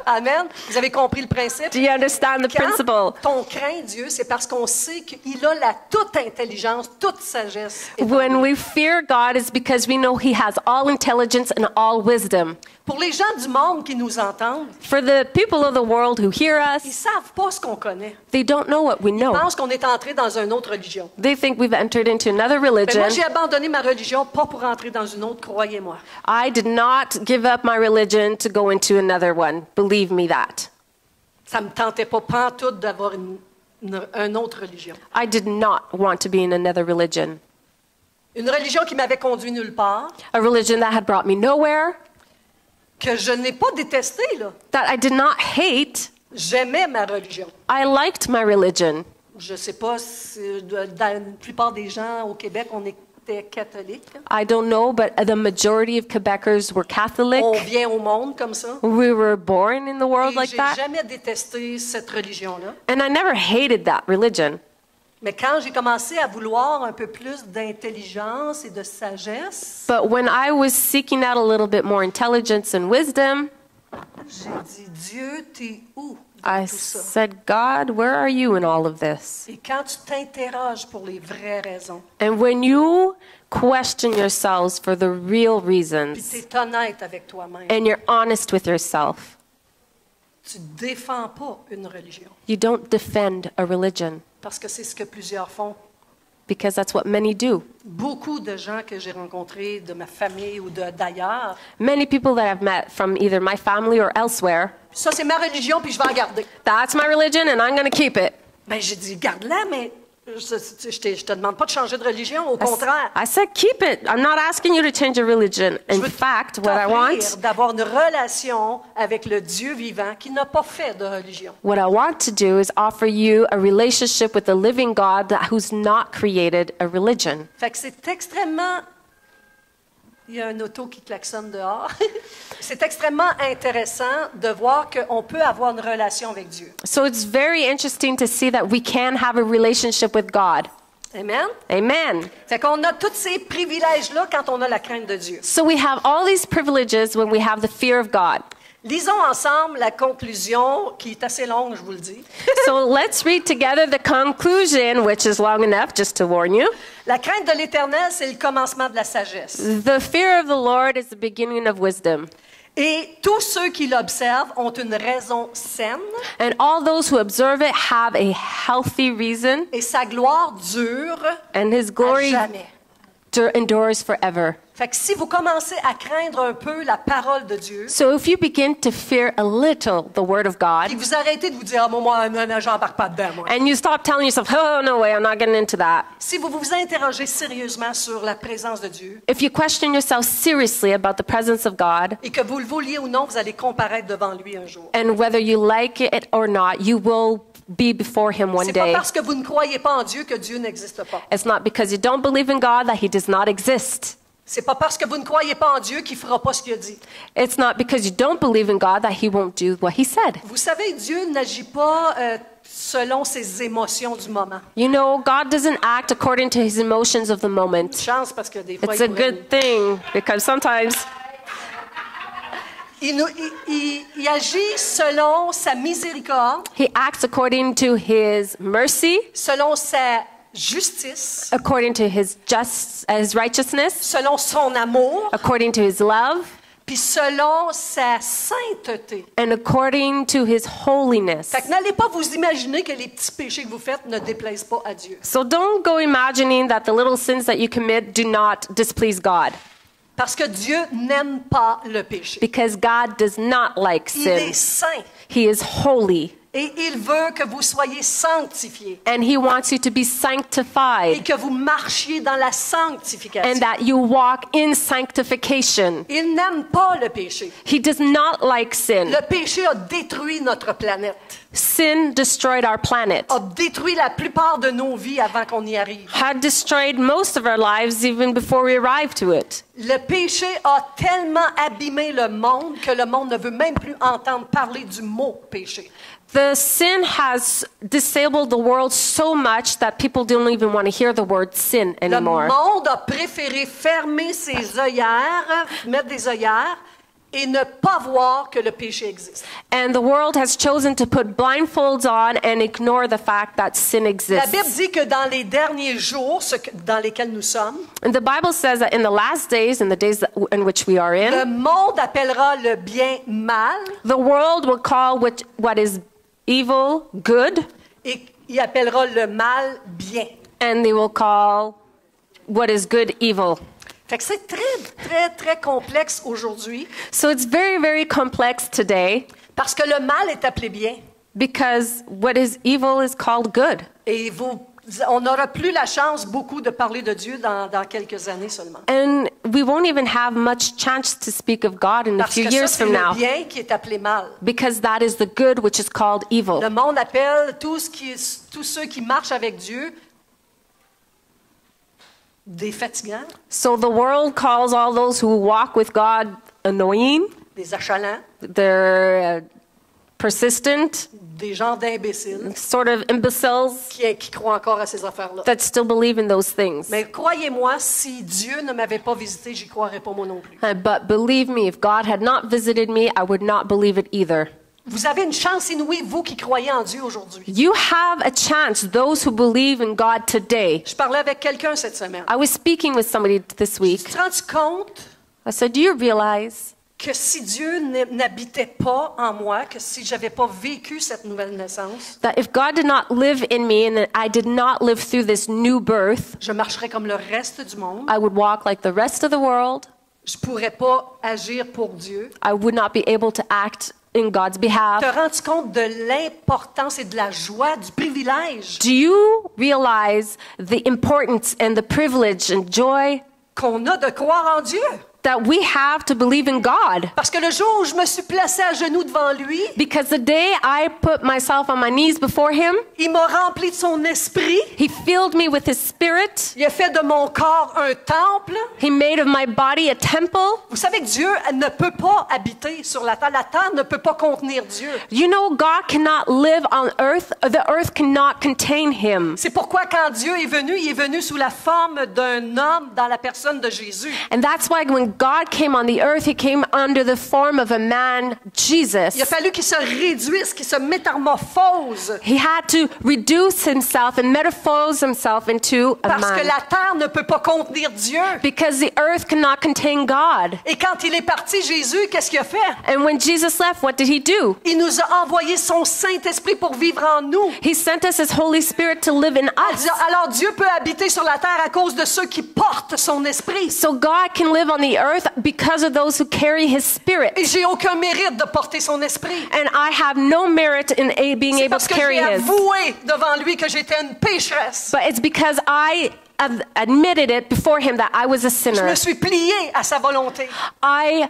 Amen. Vous avez compris le principe? Do you understand the principle? Quand on craint Dieu, c'est parce qu'on sait qu'il a la toute intelligence, toute sagesse. When we fear God, it's because we know He has all intelligence and all wisdom. Pour les gens du monde qui nous entendent, For the people of the world who hear ils us, savent pas ce qu'on connaît. they don't know what we Ils know. pensent qu'on est entré dans une autre religion. They think we've entered into another Mais religion. moi, j'ai abandonné ma religion pas pour entrer dans une autre, croyez-moi. I did not give up my religion to go into another one. Believe me that. Ça me tentait pas pantoute d'avoir une autre religion. I did not want to be in another religion. Une religion qui m'avait conduit nulle part, A religion that had brought me nowhere, que je n'ai pas détestée, là. that I did not hate. J'aimais ma religion. I liked my religion. Je sais pas si dans la plupart des gens au Québec, on était catholiques. I don't know, but the majority of Quebecers were Catholic. On vient au monde comme ça. We were born in the world Et like j'ai that. jamais détesté cette religion-là. And I never hated that religion. Mais quand j'ai commencé à vouloir un peu plus d'intelligence et de sagesse, But when I was seeking out a little bit more intelligence and wisdom, j'ai dit, Dieu, t'es où I dans tout ça? said, God, where are you in all of this? Et quand tu t'interroges pour les vraies raisons, And when you question yourselves for the real puis reasons, tu es honnête avec toi-même, and you're honest with yourself, tu ne défends pas une religion. you don't defend a religion, Parce que c'est ce que plusieurs font. because that's what many do. Beaucoup de gens que j'ai rencontrés de ma famille ou d'ailleurs, Many people that I've met from either my family or elsewhere, ça c'est ma religion puis je vais la garder. that's my religion and I'm going to keep it. Ben j'ai dit, garde-la, mais je te demande pas de changer de religion, au contraire. I said, keep it. I'm not asking you to change your religion. Je In veux fact, what I t'offrir want, d'avoir une relation avec le Dieu vivant qui n'a pas fait de religion. what I want to do is offer you a relationship with the living God who's not created a religion. Fait que c'est extrêmement... Il y a un auto qui klaxonne dehors. C'est extrêmement intéressant de voir qu'on peut avoir une relation avec Dieu. So it's very interesting to see that we can have a relationship with God. Amen? Amen. Fait qu'on a tous ces privilèges-là quand on a la crainte de Dieu. So we have all these privileges when we have the fear of God. Lisons ensemble la conclusion, qui est assez longue, je vous le dis. So let's read together the conclusion, which is long enough, just to warn you. La crainte de l'Éternel, c'est le commencement de la sagesse. The fear of the Lord is the beginning of wisdom. Et tous ceux qui l'observent ont une raison saine, And all those who observe it have a healthy reason, et sa gloire dure and his à glory jamais. endures forever. Fait que si vous commencez à craindre un peu la parole de Dieu, So if you begin to fear a little the word of et God, vous arrêtez de vous dire, ah, moi, non, j'embarque pas dedans, moi. and you stop telling yourself, oh, no way, I'm not getting into that. Si vous vous interrogez sérieusement sur la présence de Dieu, If you question yourself seriously about the presence of God, et que vous le vouliez ou non, vous allez comparaître devant lui un jour. and whether you like it or not, you will be before him one C'est pas day. parce que vous ne croyez pas en Dieu que Dieu n'existe pas. It's not because you don't believe in God that he does not exist. C'est pas parce que vous ne croyez pas en Dieu qu'il fera pas ce qu'il a dit. It's not because you don't believe in God that he won't do what he said. Vous savez, Dieu n'agit pas selon ses émotions du moment. You know, God doesn't act according to his emotions of the moment. Chance parce que des fois, It's a il pourrait good thing because sometimes il agit selon sa miséricorde, he acts according to his mercy, selon sa justice, according to his righteousness, selon son amour, according to his love, puis selon sa sainteté. and according to his holiness. Fait que n'allez pas vous imaginer que les petits péchés que vous faites ne déplaisent pas à Dieu. So don't go imagining that the little sins that you commit do not displease God, Parce que Dieu n'aime pas le péché. because God does not like Il est sin. saint. He is holy. Et il veut que vous soyez sanctifiés And he wants you to be et sanctified que vous marchiez dans la sanctification. and that you walk in sanctification. Il n'aime pas le péché. He does not like sin. Le péché a détruit notre planète, Sin destroyed our planet, a détruit la plupart de nos vies avant qu'on y arrive. had destroyed most of our lives even before we arrived to it. Le péché a tellement abîmé le monde que le monde ne veut même plus entendre parler du mot péché. The sin has disabled the world so much that people don't even want to hear the word sin Le anymore. monde a préféré fermer ses œillères, mettre des œillères et ne pas voir que le péché existe. And the world has chosen to put blindfolds on and ignore the fact that sin La Bible exists. dit que dans les derniers jours dans lesquels nous sommes, And the Bible says that in the last days, in the days in which we are le in, monde appellera le bien mal the world will call what is evil good, et il appellera le mal bien. and they will call what is good evil. Fait que c'est très complexe aujourd'hui So it's very, very complex today parce que le mal est appelé bien. because what is evil is called good. Et on n'aura plus la chance beaucoup de parler de Dieu dans quelques années seulement. And we won't even have much chance to speak of God in a Parce few que ça, years c'est from le now bien qui est appelé mal. because that is the good which is called evil. Le monde appelle tous ceux qui marchent avec Dieu des fatigants, So the world calls all those who walk with God annoying, des achalants, they're persistent, des gens d'imbéciles sort of imbeciles qui croient encore à ces affaires-là. that still believe in those things. Mais croyez-moi, si Dieu ne m'avait pas visité, j'y croirais pas moi non plus. But believe me, if God had not visited me, I would not believe it either. Vous avez une chance inouïe, vous qui croyez en Dieu aujourd'hui. You have a chance, those who believe in God today. Je parlais avec quelqu'un cette semaine. I was speaking with somebody this Tu week. te rends compte I said, do you realize que si Dieu n'habitait pas en moi, que si j'avais pas vécu cette nouvelle naissance, that if God did not live in me and that I did not live through this new birth, je marcherais comme le reste du monde. I would walk like the rest of the world. Je pourrais pas agir pour Dieu. I would not be able to act in God's behalf. Te rends-tu compte de l'importance et de la joie, du privilège Do you realize the importance and the privilege and joy qu'on a de croire en Dieu? that we have to believe in God? Parce que le jour où je me suis placée à genoux devant lui, Because the day I put myself on my knees before Him, il m'a rempli de son esprit. He filled me with His Spirit. Il a fait de mon corps un temple. He made of my body a temple. Vous savez que Dieu ne peut pas habiter sur la terre. La terre ne peut pas contenir Dieu. You know, God cannot live on earth. The earth cannot contain Him. C'est pourquoi quand Dieu est venu, il est venu sous la forme d'un homme dans la personne de Jésus. And that's why when God came on the earth, He came under the form of a man, Jesus. Il a fallu qu'il se réduise, qu'il se métamorphose. He had to reduce Himself and metamorphose Himself into a Parce que man. la terre ne peut pas contenir Dieu. Because the earth cannot contain God. Et quand il est parti, Jésus, qu'est-ce qu'il a fait? And when Jesus left, what did He do? Il nous a envoyé son Saint-Esprit pour vivre en nous. He sent us His Holy Spirit to live in us. Alors Dieu peut habiter sur la terre à cause de ceux qui portent son esprit. So God can live on the earth because of those who carry His Spirit. Et j'ai aucun mérite de porter son esprit. And I have no merit in being C'est able parce to que carry j'ai His. avoué devant lui que j'étais une pécheresse. But it's because I have admitted it before Him that I was a Je sinner. me suis pliée à sa volonté I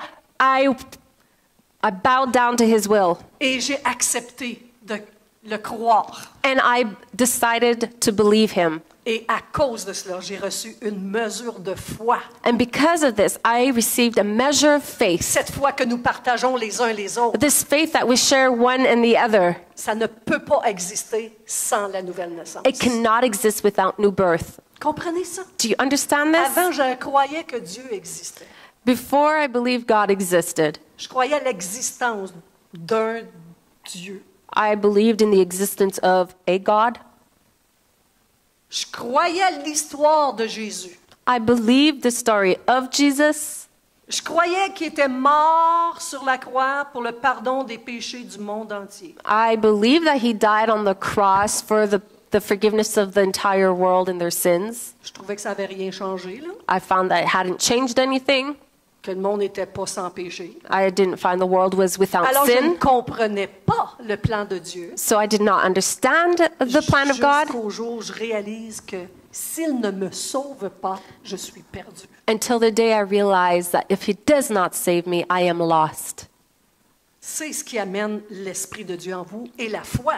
bowed down to His will. et j'ai accepté de le croire. And I decided to believe Him. Et à cause de cela, j'ai reçu une mesure de foi. And because of this, I received a measure of faith. Cette foi que nous partageons les uns les autres, This faith that we share one and the other, ça ne peut pas exister sans la nouvelle naissance. it cannot exist without new birth. Comprenez ça? Do you understand this? Avant, je croyais que Dieu existait. Before I believed God existed, Je croyais à l'existence d'un Dieu. I believed in the existence of a God. Je croyais à l'histoire de Jésus. I believed the story of Jesus. Je croyais qu'il était mort sur la croix pour le pardon des péchés du monde entier. I believe that He died on the cross for the forgiveness of the entire world and their sins. Je trouvais que ça n'avait rien changé, là. I found that it hadn't changed anything. que le monde n'était pas sans péché. I didn't find the world was without Alors je ne sin. comprenais pas le plan de Dieu. So I did not understand the plan of God Jusqu'au jour où je réalise que s'il ne me sauve pas, je suis perdu. until the day I realized that if he does not save me, I am lost. C'est ce qui amène l'Esprit de Dieu en vous et la foi.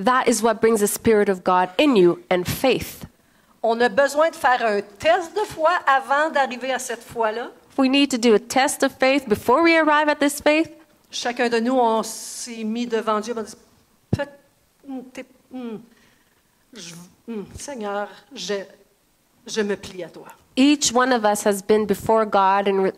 That is what brings the Spirit of God in you and faith. On a besoin de faire un test de foi avant d'arriver à cette foi-là. We need to do a test of faith before we arrive at this faith. Chacun de nous, on s'est mis devant Dieu. On a dit, Seigneur, je me plie à toi. Each one of us has been before God and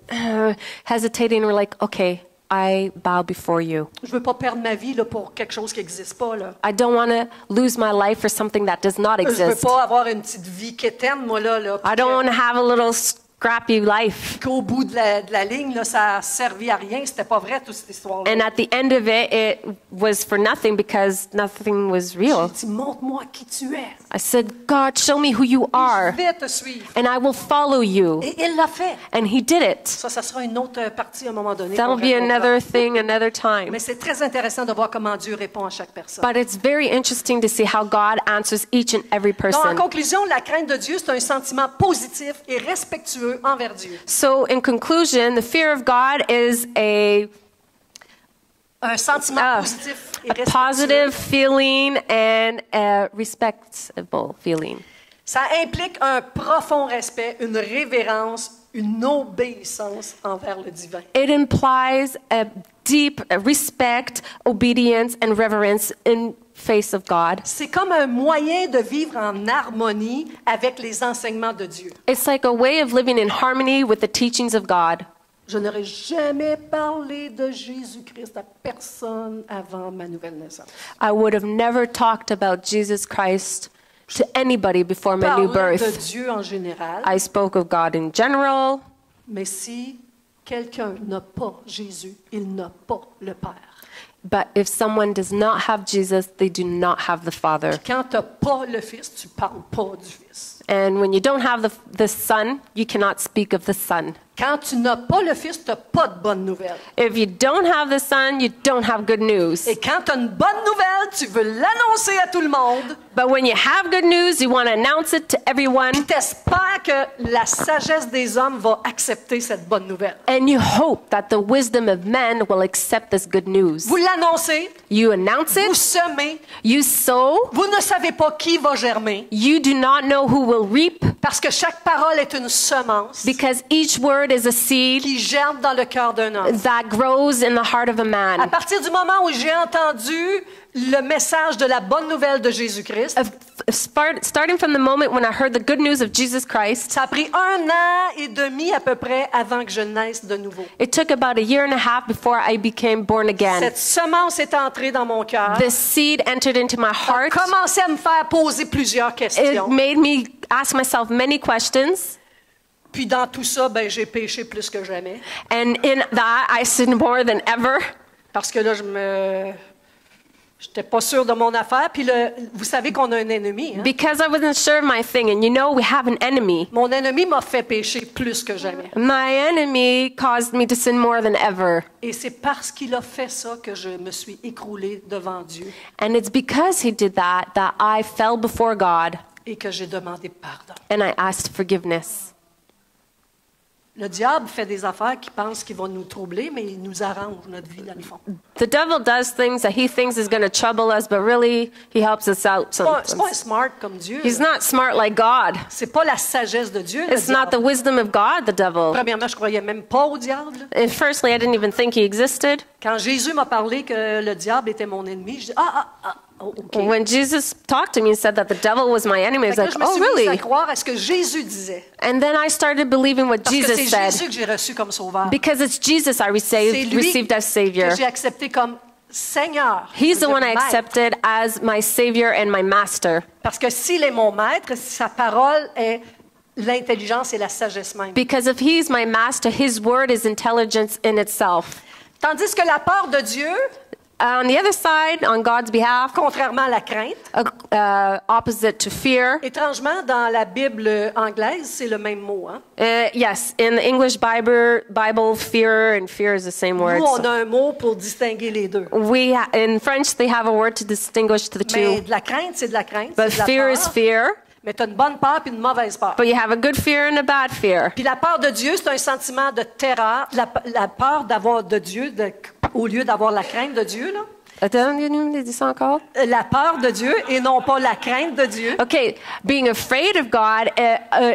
hesitating. We're like, okay, I bow before you. Je veux pas perdre ma vie là, pour quelque chose qui n'existe pas. Là. I don't want to lose my life for something that does not Je veux exist. pas avoir une petite vie quétaine, moi, là. I don't want to have a little scrappy life. Qu'au bout de la ligne, là, ça a servi à rien. C'était pas vrai, toute cette histoire-là. And at the end of it, it was for nothing because nothing was real. J'ai dit, montre-moi qui tu es. I said, God, show me who you are, Je vais te suivre. and I will follow you. Et il l'a fait. And he did it. Ça sera une autre partie à un moment donné. That'll qu'on be racontera. another thing, another time. Mais c'est très intéressant de voir comment Dieu répond à chaque personne. But it's very interesting to see how God answers each and every Donc, en person. conclusion, la crainte de Dieu, c'est un sentiment positif et respectueux envers Dieu. So, in conclusion, the fear of God is Un sentiment positif et a respectueux. positive feeling and a respectable feeling. Ça implique un profond respect, une révérence, une obéissance envers le divin. It implies a deep respect, obedience, and reverence in face of God. C'est comme un moyen de vivre en harmonie avec les enseignements de Dieu. It's like a way of living in harmony with the teachings of God. Je n'aurais jamais parlé de Jésus-Christ à personne avant ma nouvelle naissance. I would have never talked about Jesus Christ to anybody before my new Parler de birth. Dieu en général, I spoke of God in general, mais si quelqu'un n'a pas Jésus, il n'a pas le Père. but if someone does not have Jesus, they do not have the Father. Quand tu n'as pas le Fils, tu ne parles pas du Fils. And when you don't have the Son, you cannot speak of the Son. Quand tu n'as pas le Fils, tu n'as pas de bonne nouvelle. If you don't have the Son, you don't have good news. Et quand tu as une bonne nouvelle, tu veux l'annoncer à tout le monde. But when you have good news, you want to announce it to everyone, Tu espères que la sagesse des hommes va accepter cette bonne nouvelle. and you hope that the wisdom of men will accept this good news. Vous l'annoncez, You announce vous it, semez, you sow, vous ne savez pas qui va germer, you do not know who will reap, parce que chaque parole est une semence because each word is a seed qui germe dans le cœur d'un homme. that grows in the heart of a À man. partir du moment où j'ai entendu le message de la bonne nouvelle de Jésus-Christ, Starting from the moment when I heard the good news of Jesus Christ, ça a pris 1 an et demi à peu près avant que je naisse de nouveau. it took about a year and a half before I became born again. Cette semence est entrée dans mon cœur. The seed entered into my A heart. commencé à me faire poser plusieurs It questions. made me ask myself many questions. Puis dans tout ça, ben, j'ai péché plus que jamais. And in that, I sinned more than ever. Parce que là, j'étais pas sûre de mon affaire. Puis vous savez qu'on a un ennemi. Hein? Because I wasn't sure of my thing. And you know, we have an enemy. Mon ennemi m'a fait pécher plus que jamais. My enemy caused me to sin more than ever. Et c'est parce qu'il a fait ça que je me suis écroulée devant Dieu And it's because he did that that I fell before God et que j'ai demandé pardon. and I asked forgiveness. Le diable fait des affaires qui pense qu'ils vont nous troubler, mais il nous arrange notre vie dans le fond. The devil does things that he thinks is going to trouble us, but really, he helps us out C'est pas un sometimes. smart comme Dieu. He's là. not smart like God. C'est pas la sagesse de Dieu. le It's not the diable. wisdom of God, the devil. Premièrement, je croyais même pas au diable. And firstly, I didn't even think he existed. Quand Jésus m'a parlé que le diable était mon ennemi, je dis OK. When Jesus talked to me and said that the devil was my enemy, I was Fait que là, like, je me oh, suis mise à really? croire à ce que Jésus disait. And then I started believing what Parce que Jesus c'est said. Jésus que j'ai reçu comme sauveur. Because it's Jesus I C'est lui received as Savior. que j'ai accepté comme Seigneur. He's the Je veux one I dire, maître. accepted as my Savior and my Master. Parce que s'il est mon maître, sa parole est l'intelligence et la sagesse même. Because if He's my Master, His word is intelligence in itself. Tandis que la peur de Dieu, On the other side, on God's behalf, contrairement à la crainte. opposite to fear. Étrangement, dans la Bible anglaise, c'est le même mot. Hein? Yes, in the English Bible, fear and fear is the same word. Nous, on a un mot pour distinguer les deux. In French, they have a word to distinguish the Mais two. de la crainte, c'est de la crainte. But c'est de la fear peur. is fear. Mais tu as une bonne peur puis une mauvaise peur. But you have a good fear and a bad fear. Puis la peur de Dieu, c'est un sentiment de terreur. La peur d'avoir de Dieu au lieu d'avoir la crainte de Dieu. Là. Attends, you dis ça encore? La peur de Dieu et non pas la crainte de Dieu. Okay, being afraid of God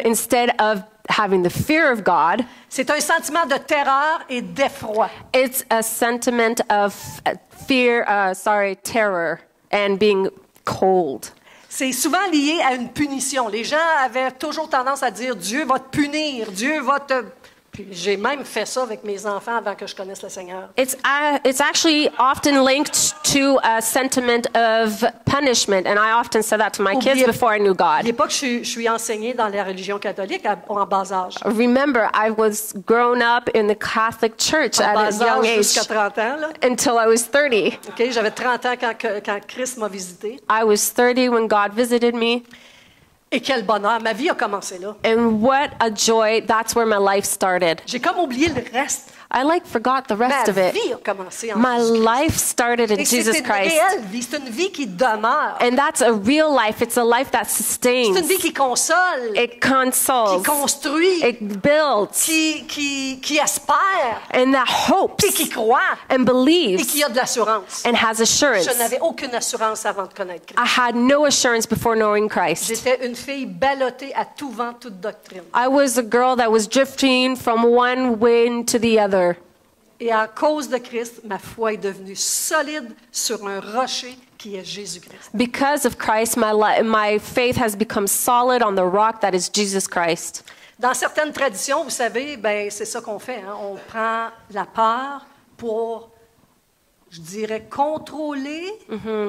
instead of having the fear of God. C'est un sentiment de terreur et d'effroi. It's a sentiment of terror and being cold. C'est souvent lié à une punition. Les gens avaient toujours tendance à dire Dieu va te punir, Dieu va te... Puis j'ai même fait ça avec mes enfants avant que je connaisse le Seigneur. It's actually often linked to a sentiment of punishment, and I often said that to my kids before I knew God. N'oubliez pas que je suis enseignée dans la religion catholique en bas âge. Remember, I was grown up in the Catholic Church En at a bas young âge age jusqu'à 30 ans. Là. until I was 30. Okay, j'avais 30 ans quand Christ m'a visité. I was 30 when God visited me. Et quel bonheur, ma vie a commencé là. And what a joy, that's where my life started. J'ai comme oublié le reste. I forgot the rest of Ma it. vie a commencé en My Jésus-Christ. life started in Et c'est Jesus une Christ. réelle vie, c'est une vie qui demeure. And that's a real life. It's a life that C'est une sustains. vie qui console, It consoles. qui construit, It builds. qui espère, And that hopes et qui croit, and et believes qui a de l'assurance. and has assurance. Je n'avais aucune assurance avant de connaître Christ. I had no assurance before knowing Christ. J'étais une fille ballottée à tout vent, toute doctrine. I was a girl that was drifting from one wind to the other. Et à cause de Christ, ma foi est devenue solide sur un rocher qui est Jésus-Christ. Because of Christ, my faith has become solid on the rock that is Jesus Christ. Dans certaines traditions, vous savez, ben, c'est ça qu'on fait. Hein? On prend la peur pour, je dirais, contrôler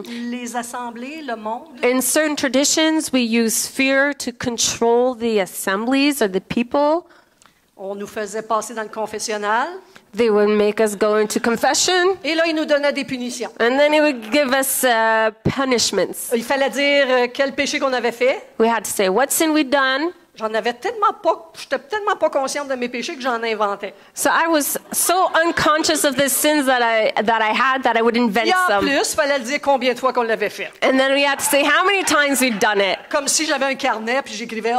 les assemblées, le monde. In certain traditions, we use fear to control the assemblies or the people. On nous faisait passer dans le confessionnal. They would make us go into confession, Et là, il nous donnait des punitions. and then he would give us punishments. Il fallait dire quel péché qu'on avait fait. We had to say what sin we'd done. J'étais tellement pas consciente de mes péchés que j'en inventais. So I was so unconscious of the sins that I had that I would invent Et en some. plus, il fallait dire combien de fois qu'on l'avait fait. And then we had to say how many times we'd done it. Comme si j'avais un carnet, puis j'écrivais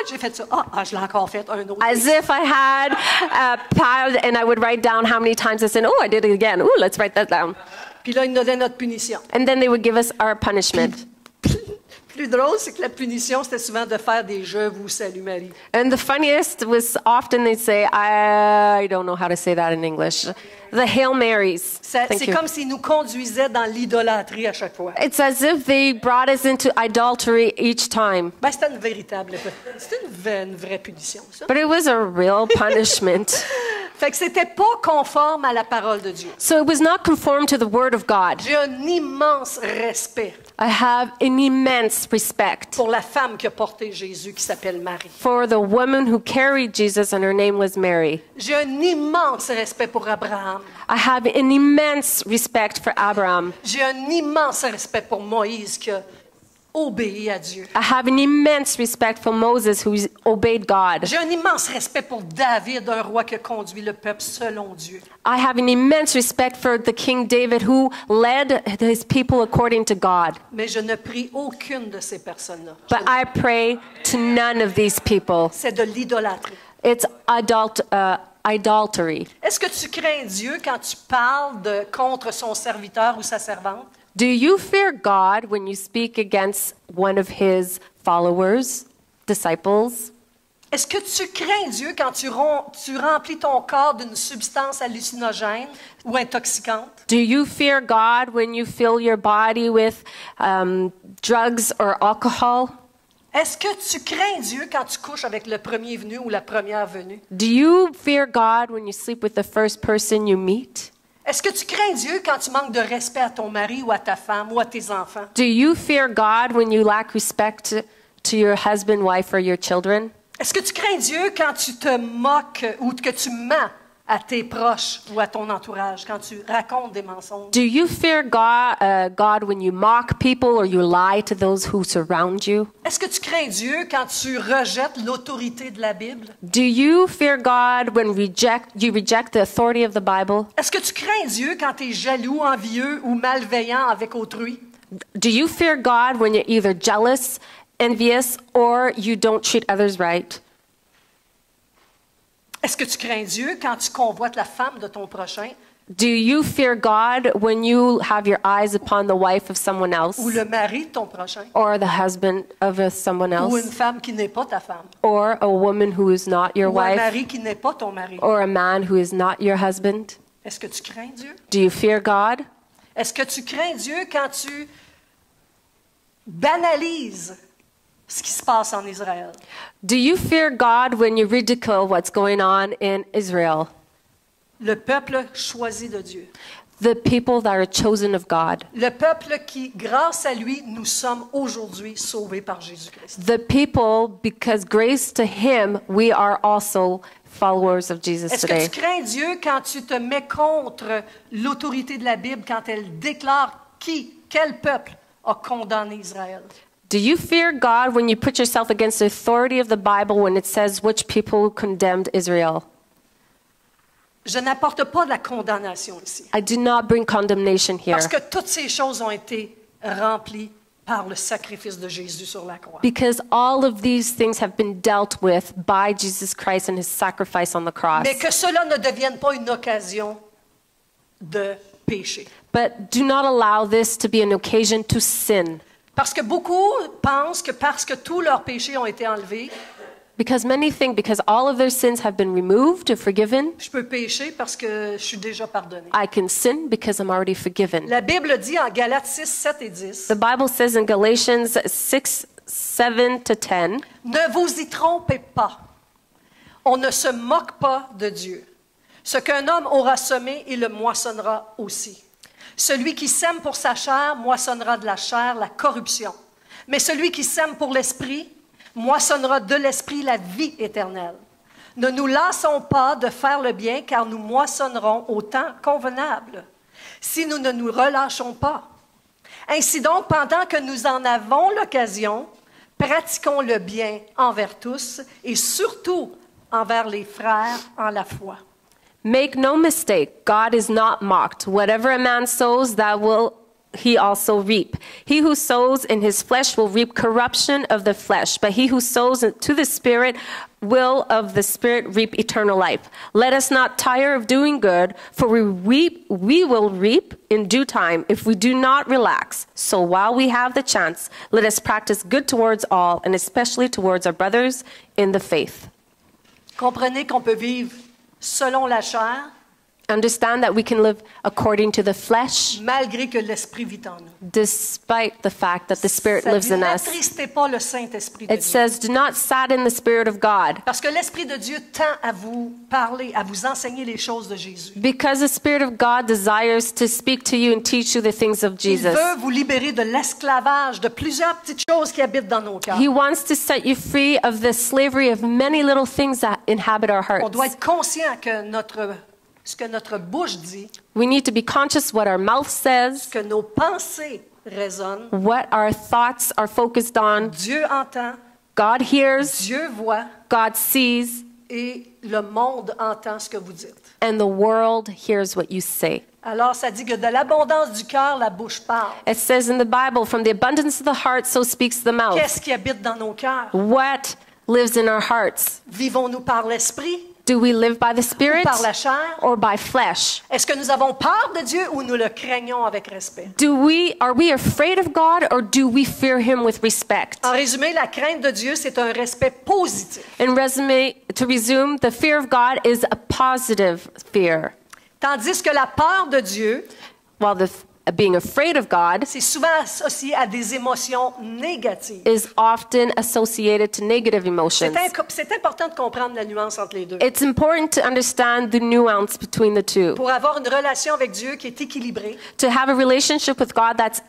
j'ai fait ça. Je l'ai encore fait, un autre. As if I had a pad and I would write down how many times I said, oh, I did it again. Oh, let's write that down. Puis là, ils nous donnaient notre punition. And then they would give us our punishment. Plus drôle, c'est que la punition, c'était souvent de faire des Je vous salue Marie. And the funniest was often they'd say, I don't know how to say that in English. The Hail Marys. Thank C'est you. comme s'ils nous conduisaient dans l'idolâtrie à chaque fois. It's as if they brought us into idolatry each time. Ben, c'était une vraie punition, ça. But it was a real punishment. Fait que c'était pas conforme à la parole de Dieu. So it was not conformed to the Word of God. J'ai un immense respect I have an immense respect pour la femme qui a porté Jésus, qui s'appelle Marie. for the woman who carried Jesus, and her name was Mary. J'ai un immense respect pour Abraham. I have an immense respect for Abraham. J'ai un immense respect pour Moïse qui a obéi à Dieu. I have an immense respect for Moses who obeyed God. J'ai un immense respect pour David, un roi qui a conduit le peuple selon Dieu. I have an immense respect for the King David who led his people according to God. Mais je ne prie aucune de ces personnes-là. But I pray to none of these people. C'est de l'idolâtrie. It's idolatry. Est-ce que tu crains Dieu quand tu parles contre son serviteur ou sa servante? Do you fear God when you speak against one of his followers, disciples? Est-ce que tu crains Dieu quand tu remplis ton corps d'une substance hallucinogène ou intoxicante? Do you fear God when you fill your body with drugs or alcohol? Est-ce que tu crains Dieu quand tu couches avec le premier venu ou la première venue? Do you fear God when you sleep with the first person you meet? Est-ce que tu crains Dieu quand tu manques de respect à ton mari ou à ta femme ou à tes enfants? Do you fear God when you lack respect to your husband, wife, or your children? Est-ce que tu crains Dieu quand tu te moques ou que tu mens à tes proches ou à ton entourage quand tu racontes des mensonges? Do you fear God when you mock people or you lie to those who surround you? Est-ce que tu crains Dieu quand tu rejettes l'autorité de la Bible? Do you fear God when you reject the authority of the Bible? Est-ce que tu crains Dieu quand tu es jaloux, envieux ou malveillant avec autrui? Do you fear God when you're either jealous, envious, or you don't treat others right? Est-ce que tu crains Dieu quand tu convoites la femme de ton prochain Do you fear God when you have your eyes upon the wife of someone else ou le mari de ton prochain or the husband of someone ou else une femme qui n'est pas ta femme or a woman who is not your ou un wife mari qui n'est pas ton mari? or a man who is not your husband? Est-ce que tu crains Dieu? Do you fear God? Est-ce que tu crains Dieu quand tu banalises ce qui se passe en Israël? Do you fear God when you ridicule what's going on in Israel? Le peuple choisi de Dieu. The people that are chosen of God. Le peuple qui, grâce à lui, nous sommes aujourd'hui sauvés par Jésus-Christ. The people, because grace to him, we are also followers of Jesus Est-ce que today. tu crains Dieu quand tu te mets contre l'autorité de la Bible, quand elle déclare quel peuple a condamné Israël? Do you fear God when you put yourself against the authority of the Bible when it says which people condemned Israel? Je n'apporte pas de la condamnation ici. I do not bring condemnation here Parce que toutes ces choses ont été remplies par le sacrifice de Jésus sur la croix. because all of these things have been dealt with by Jesus Christ and his sacrifice on the cross. Mais que cela ne devienne pas une occasion de péché. But do not allow this to be an occasion to sin. Parce que beaucoup pensent que parce que tous leurs péchés ont été enlevés, Because many think because all of their sins have been removed or forgiven, je peux pécher parce que je suis déjà pardonné. I can sin because I'm already forgiven. La Bible dit en Galates 6, 7 et 10, The Bible says in Galatians 6, 7 to 10, ne vous y trompez pas. On ne se moque pas de Dieu. Ce qu'un homme aura semé, il le moissonnera aussi. Celui qui sème pour sa chair moissonnera de la chair la corruption. Mais celui qui sème pour l'esprit moissonnera de l'esprit la vie éternelle. Ne nous lassons pas de faire le bien, car nous moissonnerons au temps convenable, si nous ne nous relâchons pas. Ainsi donc, pendant que nous en avons l'occasion, pratiquons le bien envers tous et surtout envers les frères en la foi. Make no mistake, God is not mocked. Whatever a man sows, that will he also reap. He who sows in his flesh will reap corruption of the flesh, but he who sows to the Spirit will of the Spirit reap eternal life. Let us not tire of doing good, for we will reap in due time if we do not relax. So while we have the chance, let us practice good towards all, and especially towards our brothers in the faith. Comprenez qu'on peut vivre selon la chair, Understand that we can live according to the flesh, malgré que l'Esprit vit en nous. despite the fact that the Spirit Ça lives dit, in us. n'attristez pas le Saint-Esprit de It Dieu. says, do not sadden the Spirit of God, Parce que l'Esprit de Dieu tend à vous parler, à vous enseigner les choses de Jésus. because the Spirit of God desires to speak to you and teach you the things of Il Jesus. veut vous libérer de l'esclavage, de plusieurs petites choses qui habitent dans nos cœurs. He wants to set you free of the slavery of many little things that inhabit our On doit hearts. être conscient que ce que notre bouche dit, We need to be conscious what our mouth says, que nos pensées résonnent. what our thoughts are focused on. Dieu entend, God hears, Dieu voit God sees, et le monde entend ce que vous dites. and the world hears what you say. Alors, ça dit que de l'abondance du cœur, la bouche parle. It says in the Bible, from the abundance of the heart, so speaks the mouth. Qu'est-ce qui habite dans nos cœurs? What lives in our hearts? Vivons-nous par l'esprit Do we live by the ou Spirit par la chair? or by flesh? Est-ce que nous avons peur de Dieu ou nous le craignons avec respect? Are we afraid of God or do we fear him with respect? En résumé, la crainte de Dieu, c'est un respect positif. To resume, the fear of God is a positive fear, Tandis que la peur de Dieu, while being afraid of God c'est souvent associé à des émotions négatives. is often associated to negative emotions. C'est important de comprendre la nuance entre les deux. It's important to understand the nuance between the two. Pour avoir une relation avec Dieu qui est équilibrée, To have a relationship with God that's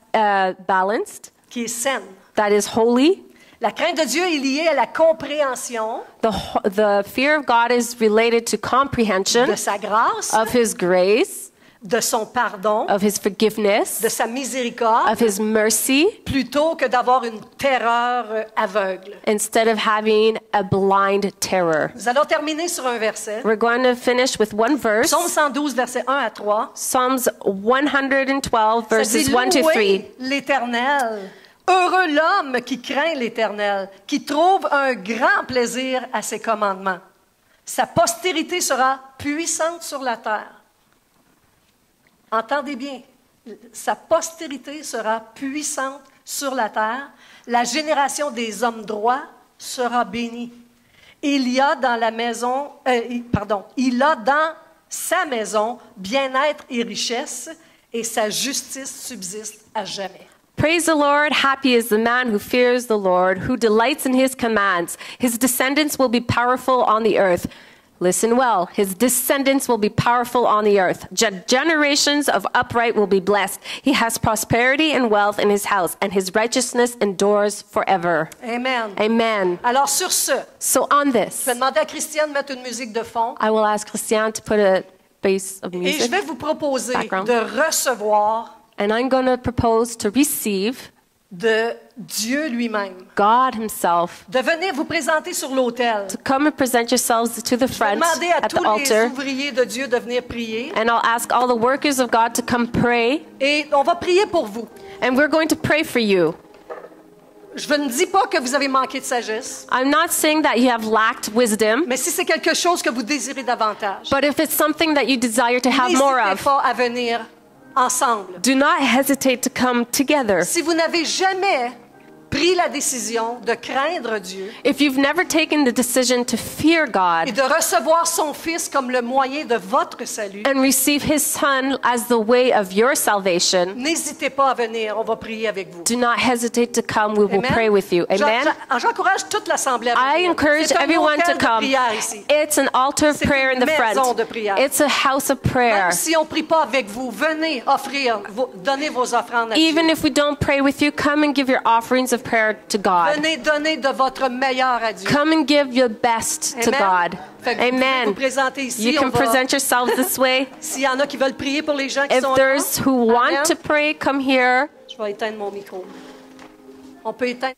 balanced, qui est saine, that is holy, La crainte de Dieu est liée à la compréhension The fear of God is related to comprehension de sa grâce, of His grace, de son pardon, of His forgiveness, de sa miséricorde, of His mercy, plutôt que d'avoir une terreur aveugle. instead of having a blind terror. Nous allons terminer sur un verset. We're going to finish with one verse. Psaume 112, versets 1 à 3. Psalms 112, Ça verses dit, 1 to 3. louez l'Éternel. Heureux l'homme qui craint l'Éternel, qui trouve un grand plaisir à ses commandements. Sa postérité sera puissante sur la terre. Entendez bien, sa postérité sera puissante sur la terre. La génération des hommes droits sera bénie. Il y a dans sa maison bien-être et richesse, et sa justice subsiste à jamais. Praise the Lord. Happy is the man who fears the Lord, who delights in His commands. His descendants will be powerful on the earth. Listen well. His descendants will be powerful on the earth. Generations of upright will be blessed. He has prosperity and wealth in his house, and his righteousness endures forever. Amen. Amen. Alors sur ce, So on this, je vais demander à Christiane de mettre une musique de fond I will ask Christian to put a bass of et je music, vais vous proposer Background. de recevoir and I'm going to propose to receive de Dieu lui-même. God Himself, De venir vous présenter sur l'autel. to come and present yourselves to the Je vais front demander à at tous the les altar, ouvriers de Dieu de venir prier. and I'll ask all the workers of God to come pray, Et on va prier pour vous. and we're going to pray for you. Je ne dis pas que vous avez manqué de sagesse, I'm not saying that you have lacked wisdom, mais si c'est quelque chose que vous désirez davantage, but if it's something that you desire to have more n'hésitez of, pas à venir ensemble. do not hesitate to come together. Si vous n'avez jamais pris la décision de craindre Dieu If you've never taken the decision to fear et God de recevoir son Fils comme le moyen de votre salut, and receive His Son as the way of your salvation, n'hésitez pas à venir, on va prier avec vous. do not hesitate to come. We will Amen. pray with you. Amen. J'encourage toute l'assemblée à I venir. encourage C'est un everyone to hôtel de come. prière ici. It's an altar of C'est prayer in une the front. maison de prière. It's a house of prayer. Même si on ne prie pas avec vous, venez offrir, donnez vos offrandes à Even Dieu. if we don't pray with you, come and give your offerings of prayer to God. Venez donner de votre meilleur à Dieu. Come and give your best to Amen. God. Fait que vous pouvez vous Amen. présenter ici. You On can va- present yourselves this way. S'il y en a qui veulent prier pour les gens qui If sont there's là, who Amen. want to pray, come here. Je vais éteindre mon micro. On peut éteindre.